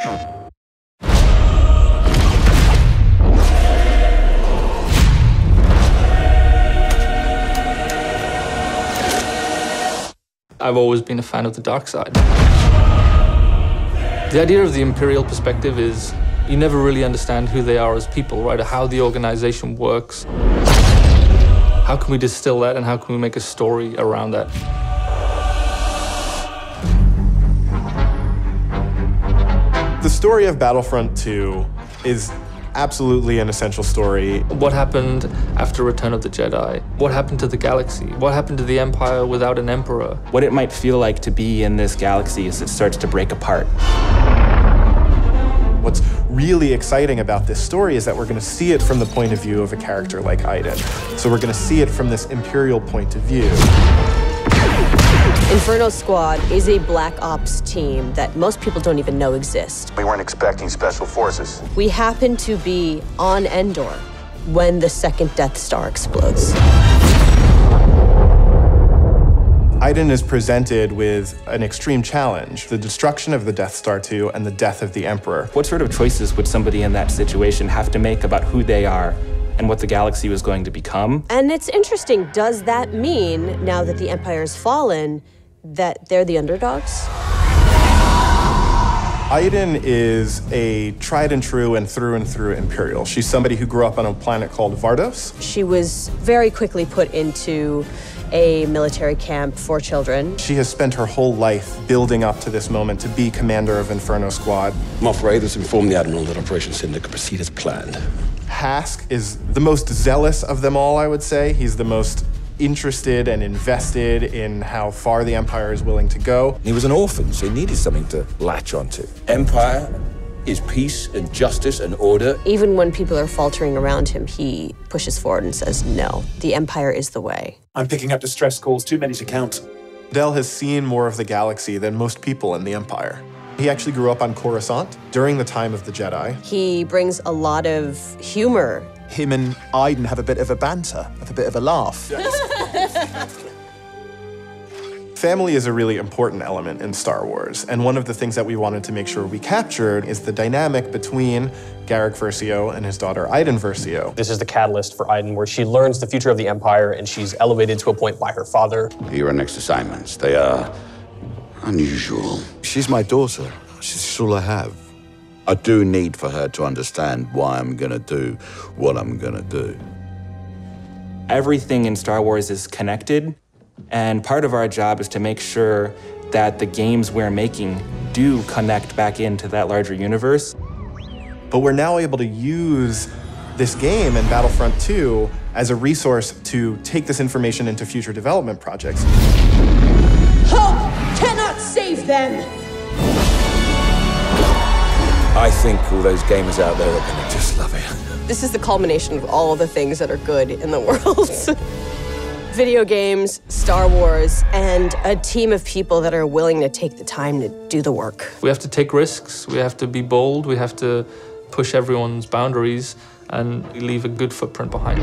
I've always been a fan of the dark side. The idea of the Imperial perspective is you never really understand who they are as people, right? Or how the organization works. How can we distill that and how can we make a story around that? The story of Battlefront 2 is absolutely an essential story. What happened after Return of the Jedi? What happened to the galaxy? What happened to the Empire without an emperor? What it might feel like to be in this galaxy as it starts to break apart. What's really exciting about this story is that we're going to see it from the point of view of a character like Iden. So we're going to see it from this Imperial point of view. Inferno Squad is a Black Ops team that most people don't even know exist. We weren't expecting special forces. We happen to be on Endor when the second Death Star explodes. Iden is presented with an extreme challenge, the destruction of the Death Star 2 and the death of the Emperor. What sort of choices would somebody in that situation have to make about who they are and what the galaxy was going to become? And it's interesting, does that mean, now that the Empire's fallen, that they're the underdogs? Iden is a tried and true Imperial. She's somebody who grew up on a planet called Vardos. She was very quickly put into a military camp for children. She has spent her whole life building up to this moment to be commander of Inferno Squad. Moff Raiders informed the Admiral that Operation Cinder could proceed as planned. Hask is the most zealous of them all, I would say. He's the most interested and invested in how far the Empire is willing to go. He was an orphan, so he needed something to latch onto. Empire is peace and justice and order. Even when people are faltering around him, he pushes forward and says, no, the Empire is the way. I'm picking up distress calls, too many to count. Del has seen more of the galaxy than most people in the Empire. He actually grew up on Coruscant during the time of the Jedi. He brings a lot of humor. Him and Iden have a bit of a banter, have a bit of a laugh. Family is a really important element in Star Wars, and one of the things that we wanted to make sure we captured is the dynamic between Garrick Versio and his daughter Iden Versio. This is the catalyst for Iden, where she learns the future of the Empire and she's elevated to a point by her father. Your next assignments, they are unusual. She's my daughter. She's all I have. I do need for her to understand why I'm gonna do what I'm gonna do. Everything in Star Wars is connected, and part of our job is to make sure that the games we're making do connect back into that larger universe. But we're now able to use this game and Battlefront 2 as a resource to take this information into future development projects. Hope cannot save them! I think all those gamers out there are gonna just love it. This is the culmination of all the things that are good in the world. Video games, Star Wars, and a team of people that are willing to take the time to do the work. We have to take risks, we have to be bold, we have to push everyone's boundaries and leave a good footprint behind.